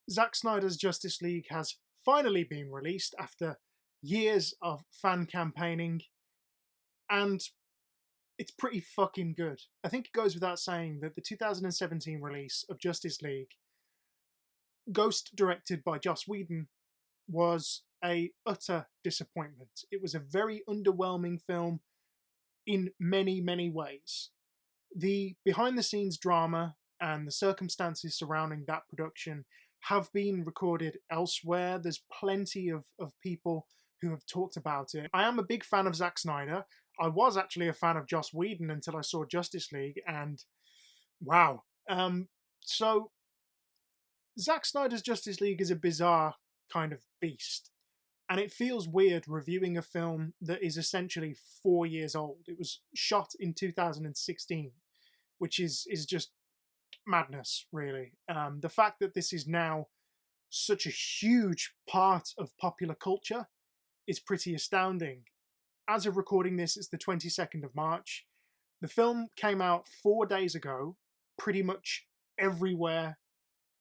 Zack Snyder's Justice League has finally been released after years of fan campaigning, and it's pretty fucking good. I think it goes without saying that the 2017 release of Justice League, ghost directed by Joss Whedon, was a utter disappointment. It was a very underwhelming film in many, many ways. The behind the scenes drama and the circumstances surrounding that production have been recorded elsewhere. There's plenty of people who have talked about it. I am a big fan of Zack Snyder. I was actually a fan of Joss Whedon until I saw Justice League, and wow. So Zack Snyder's Justice League is a bizarre kind of beast. And it feels weird reviewing a film that is essentially 4 years old. It was shot in 2016, which is just madness, really. The fact that this is now such a huge part of popular culture is pretty astounding. As of recording this, it's the 22nd of March. The film came out 4 days ago, pretty much everywhere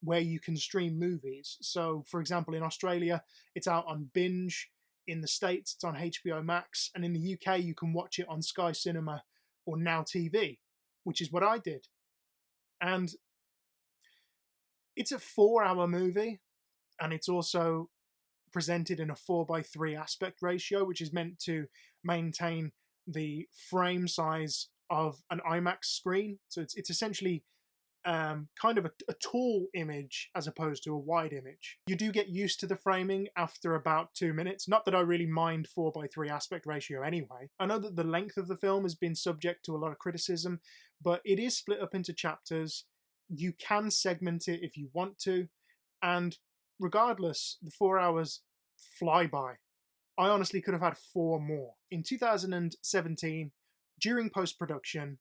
where you can stream movies. So, for example, in Australia, it's out on Binge. In the States, it's on HBO Max. And in the UK, you can watch it on Sky Cinema or Now TV, which is what I did. And it's a 4-hour movie, and it's also presented in a 4:3 aspect ratio, which is meant to maintain the frame size of an IMAX screen. So it's essentially kind of a tall image as opposed to a wide image. You do get used to the framing after about 2 minutes. Not that I really mind 4:3 aspect ratio anyway. I know that the length of the film has been subject to a lot of criticism, but it is split up into chapters. You can segment it if you want to, and regardless, the 4 hours fly by. I honestly could have had 4 more. In 2017, during post-production,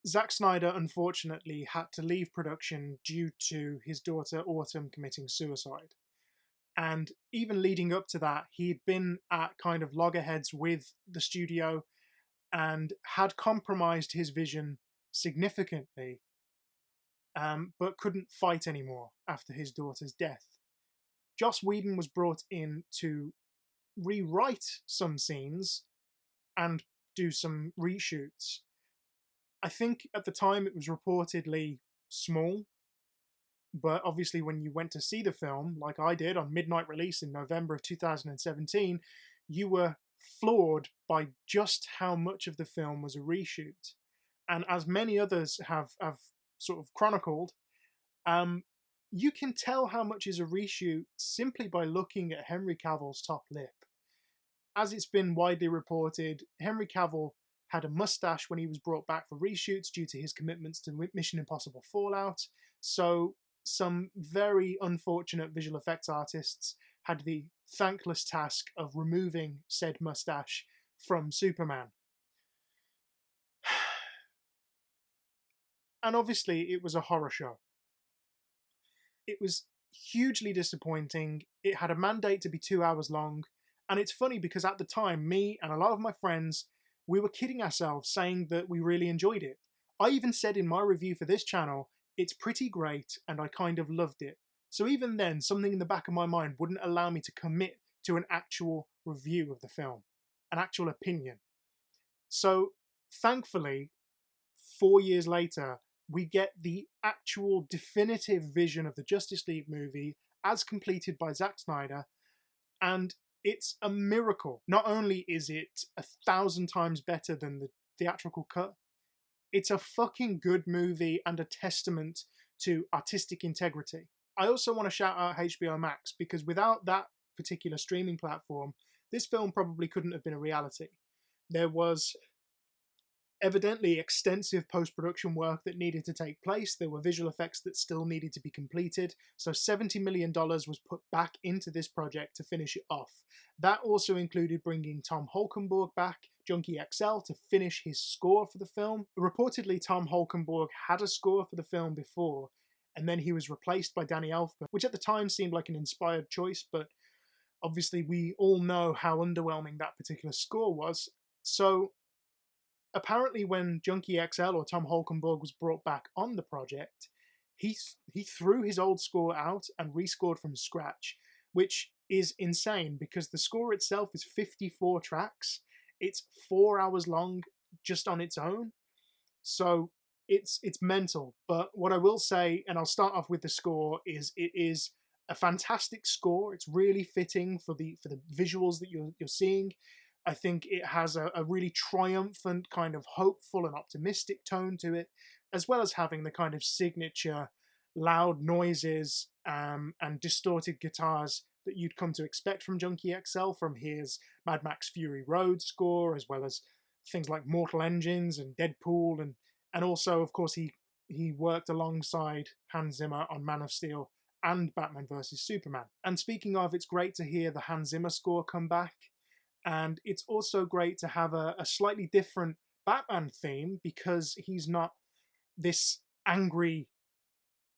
Zack Snyder unfortunately had to leave production due to his daughter Autumn committing suicide. And even leading up to that, he'd been at kind of loggerheads with the studio and had compromised his vision significantly, but couldn't fight anymore after his daughter's death. Joss Whedon was brought in to rewrite some scenes and do some reshoots. I think at the time it was reportedly small, but obviously when you went to see the film, like I did on midnight release in November of 2017, you were floored by just how much of the film was a reshoot. And as many others have sort of chronicled, you can tell how much is a reshoot simply by looking at Henry Cavill's top lip. As it's been widely reported, Henry Cavill had a mustache when he was brought back for reshoots due to his commitments to Mission Impossible Fallout. So some very unfortunate visual effects artists had the thankless task of removing said mustache from Superman. And obviously it was a horror show. It was hugely disappointing. It had a mandate to be 2 hours long. And it's funny because at the time, me and a lot of my friends, we were kidding ourselves saying that we really enjoyed it. I even said in my review for this channel, it's pretty great and I kind of loved it. So even then, something in the back of my mind wouldn't allow me to commit to an actual review of the film, an actual opinion. So thankfully, 4 years later, we get the actual definitive vision of the Justice League movie as completed by Zack Snyder, and it's a miracle. Not only is it 1,000 times better than the theatrical cut, it's a fucking good movie and a testament to artistic integrity. I also want to shout out HBO Max, because without that particular streaming platform, this film probably couldn't have been a reality. There was evidently extensive post-production work that needed to take place. There were visual effects that still needed to be completed. So $70 million was put back into this project to finish it off. That also included bringing Tom Holkenborg back, Junkie XL, to finish his score for the film. Reportedly, Tom Holkenborg had a score for the film before, and then he was replaced by Danny Elfman, which at the time seemed like an inspired choice, but obviously we all know how underwhelming that particular score was. So apparently when Junkie XL or Tom Holkenborg was brought back on the project, he threw his old score out and rescored from scratch, which is insane because the score itself is 54 tracks. It's 4 hours long just on its own. So it's mental. But what I will say, and I'll start off with the score, is it is a fantastic score. It's really fitting for the visuals that you're seeing. I think it has a really triumphant, kind of hopeful and optimistic tone to it, as well as having the kind of signature loud noises and distorted guitars that you'd come to expect from Junkie XL from his Mad Max Fury Road score, as well as things like Mortal Engines and Deadpool, and also, of course, he worked alongside Hans Zimmer on Man of Steel and Batman vs Superman. And speaking of, it's great to hear the Hans Zimmer score come back, and it's also great to have a slightly different Batman theme because he's not this angry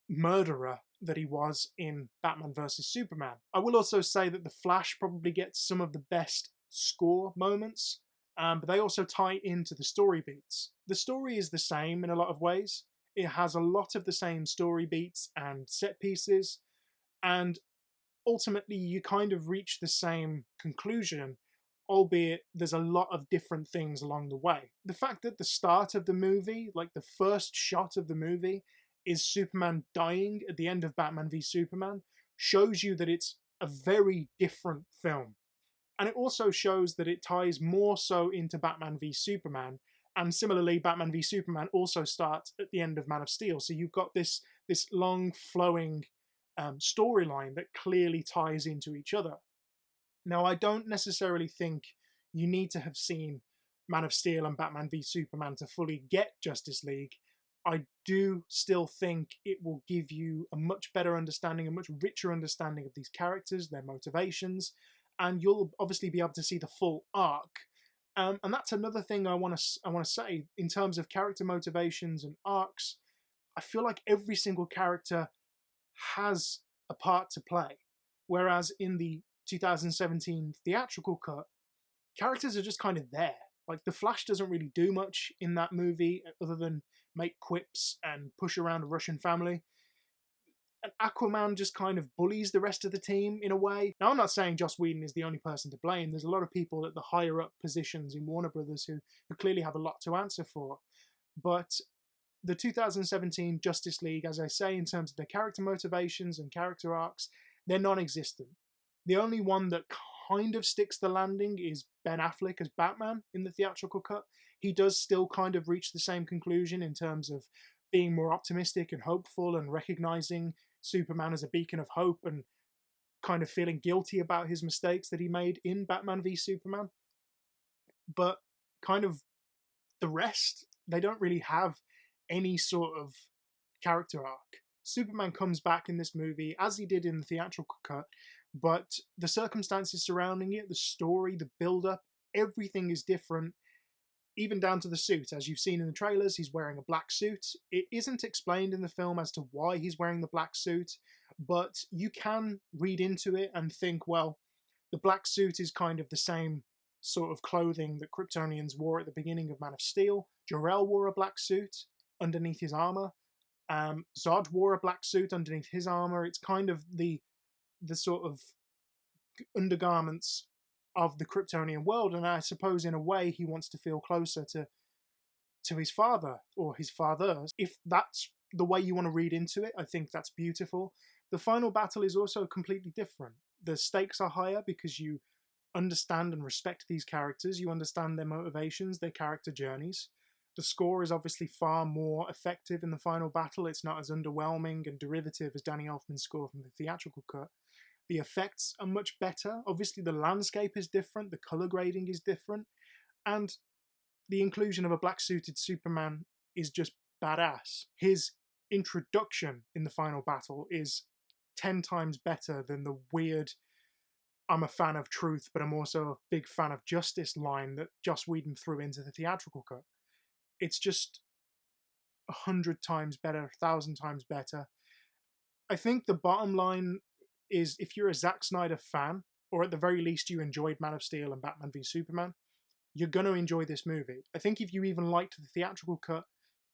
murderer that he was in Batman vs Superman. I will also say that The Flash probably gets some of the best score moments, but they also tie into the story beats. The story is the same in a lot of ways. It has a lot of the same story beats and set pieces, and ultimately you kind of reach the same conclusion, albeit there's a lot of different things along the way. The fact that the start of the movie, like the first shot of the movie, is Superman dying at the end of Batman v Superman, shows you that it's a very different film. And it also shows that it ties more so into Batman v Superman, and similarly, Batman v Superman also starts at the end of Man of Steel. So you've got this long flowing storyline that clearly ties into each other. Now, I don't necessarily think you need to have seen Man of Steel and Batman v Superman to fully get Justice League. I do still think it will give you a much better understanding, a much richer understanding of these characters, their motivations, and you'll obviously be able to see the full arc. And that's another thing I want to say in terms of character motivations and arcs. I feel like every single character has a part to play, whereas in the 2017 theatrical cut, characters are just kind of there. Like, the Flash doesn't really do much in that movie other than make quips and push around a Russian family. And Aquaman just kind of bullies the rest of the team in a way. Now, I'm not saying Joss Whedon is the only person to blame. There's a lot of people at the higher up positions in Warner Brothers who clearly have a lot to answer for. But the 2017 Justice League, as I say, in terms of their character motivations and character arcs, they're non-existent. The only one that kind of sticks the landing is Ben Affleck as Batman in the theatrical cut. He does still kind of reach the same conclusion in terms of being more optimistic and hopeful and recognizing Superman as a beacon of hope and kind of feeling guilty about his mistakes that he made in Batman v Superman. But kind of the rest, they don't really have any sort of character arc. Superman comes back in this movie as he did in the theatrical cut, but the circumstances surrounding it, the story, the build-up, everything is different, even down to the suit. As you've seen in the trailers, he's wearing a black suit. It isn't explained in the film as to why he's wearing the black suit, but you can read into it and think, well, the black suit is kind of the same sort of clothing that Kryptonians wore at the beginning of Man of Steel. Jor-El wore a black suit underneath his armor. Zod wore a black suit underneath his armor. It's kind of the sort of undergarments of the Kryptonian world, and I suppose in a way he wants to feel closer to his father or his fathers. If that's the way you want to read into it, I think that's beautiful. The final battle is also completely different. The stakes are higher because you understand and respect these characters, you understand their motivations, their character journeys. The score is obviously far more effective in the final battle. It's not as underwhelming and derivative as Danny Elfman's score from the theatrical cut. The effects are much better. Obviously, the landscape is different, the color grading is different, and the inclusion of a black-suited Superman is just badass. His introduction in the final battle is 10 times better than the weird "I'm a fan of truth, but I'm also a big fan of justice" line that Joss Whedon threw into the theatrical cut. It's just 100 times better, 1,000 times better. I think the bottom line is, if you're a Zack Snyder fan, or at the very least you enjoyed Man of Steel and Batman v Superman, you're going to enjoy this movie. I think if you even liked the theatrical cut,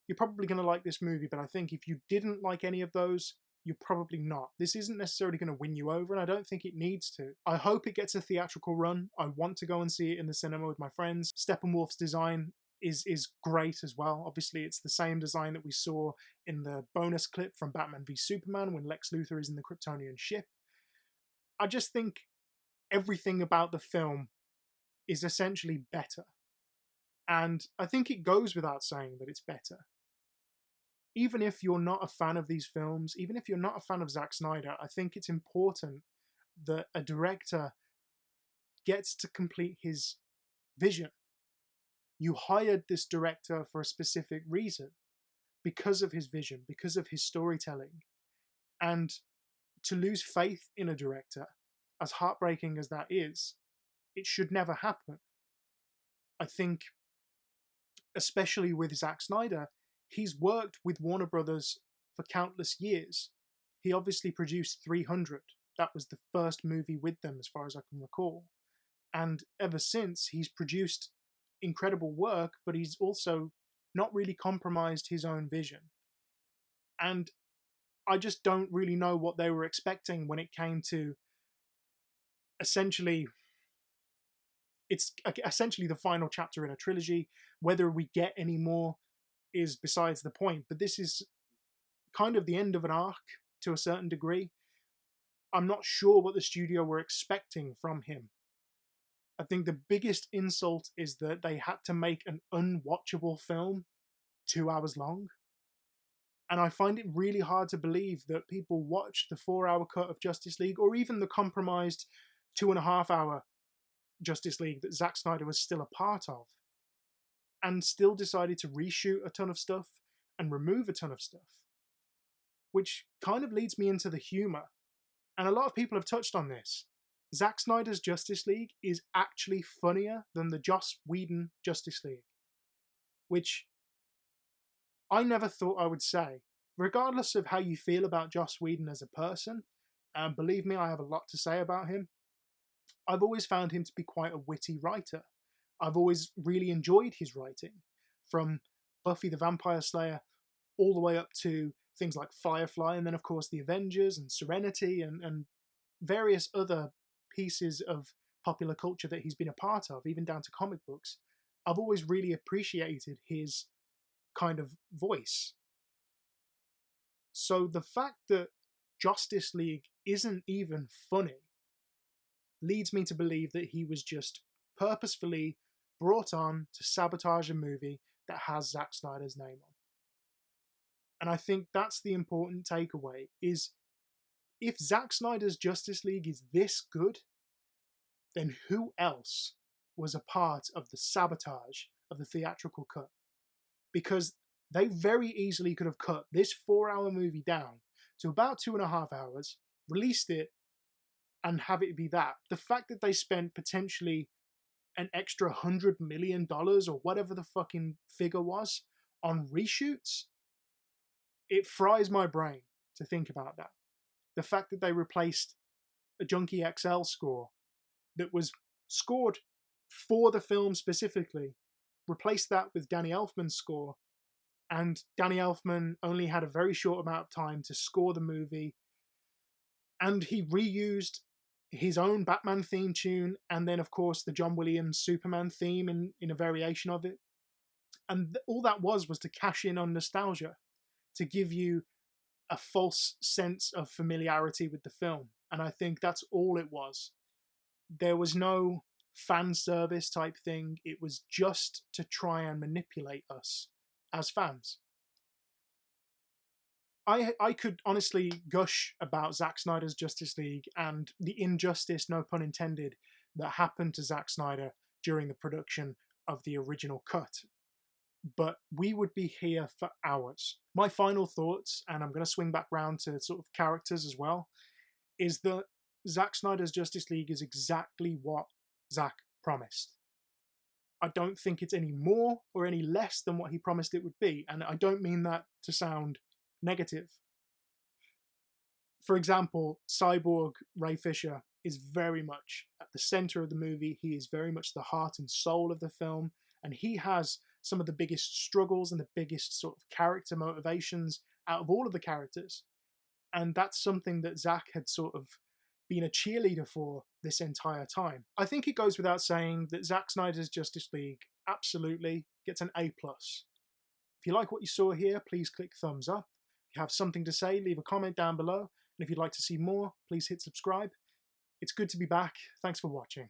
you're probably going to like this movie, but I think if you didn't like any of those, you're probably not. This isn't necessarily going to win you over, and I don't think it needs to. I hope it gets a theatrical run. I want to go and see it in the cinema with my friends. Steppenwolf's design is great as well. Obviously, it's the same design that we saw in the bonus clip from Batman v Superman when Lex Luthor is in the Kryptonian ship. I just think everything about the film is essentially better. And I think it goes without saying that it's better. Even if you're not a fan of these films, even if you're not a fan of Zack Snyder, I think it's important that a director gets to complete his vision. You hired this director for a specific reason, because of his vision, because of his storytelling. And to lose faith in a director, as heartbreaking as that is, it should never happen. I think, especially with Zack Snyder, he's worked with Warner Brothers for countless years. He obviously produced 300. That was the first movie with them, as far as I can recall. And ever since, he's produced incredible work, but he's also not really compromised his own vision. And I just don't really know what they were expecting when it came to essentially, it's essentially the final chapter in a trilogy. Whether we get any more is besides the point, but this is kind of the end of an arc to a certain degree. I'm not sure what the studio were expecting from him. I think the biggest insult is that they had to make an unwatchable film 2 hours long. And I find it really hard to believe that people watched the 4-hour cut of Justice League, or even the compromised 2.5-hour Justice League that Zack Snyder was still a part of, and still decided to reshoot a ton of stuff and remove a ton of stuff. Which kind of leads me into the humor. And a lot of people have touched on this. Zack Snyder's Justice League is actually funnier than the Joss Whedon Justice League. Which I never thought I would say. Regardless of how you feel about Joss Whedon as a person, and believe me, I have a lot to say about him, I've always found him to be quite a witty writer. I've always really enjoyed his writing, from Buffy the Vampire Slayer all the way up to things like Firefly, and then of course the Avengers and Serenity and various other pieces of popular culture that he's been a part of, even down to comic books. I've always really appreciated his kind of voice. So the fact that Justice League isn't even funny leads me to believe that he was just purposefully brought on to sabotage a movie that has Zack Snyder's name on. And I think that's the important takeaway, is if Zack Snyder's Justice League is this good, then who else was a part of the sabotage of the theatrical cut? Because they very easily could have cut this 4-hour movie down to about 2.5 hours, released it, and have it be that. The fact that they spent potentially an extra $100 million or whatever the fucking figure was on reshoots, it fries my brain to think about that. The fact that they replaced a Junkie XL score that was scored for the film specifically, replaced that with Danny Elfman's score, and Danny Elfman only had a very short amount of time to score the movie, and he reused his own Batman theme tune, and then of course the John Williams Superman theme in a variation of it. And all that was to cash in on nostalgia, to give you a false sense of familiarity with the film. And I think that's all it was. There was no fan service type thing. It was just to try and manipulate us as fans. I could honestly gush about Zack Snyder's Justice League and the injustice, no pun intended, that happened to Zack Snyder during the production of the original cut. But we would be here for hours. My final thoughts, and I'm going to swing back round to sort of characters as well, is that Zack Snyder's Justice League is exactly what Zack promised. I don't think it's any more or any less than what he promised it would be, and I don't mean that to sound negative. For example, Cyborg Ray Fisher is very much at the center of the movie. He is very much the heart and soul of the film, and he has some of the biggest struggles and the biggest sort of character motivations out of all of the characters. And that's something that Zack had sort of been a cheerleader for this entire time. I think it goes without saying that Zack Snyder's Justice League absolutely gets an A+. If you like what you saw here, please click thumbs up. If you have something to say, leave a comment down below. And if you'd like to see more, please hit subscribe. It's good to be back. Thanks for watching.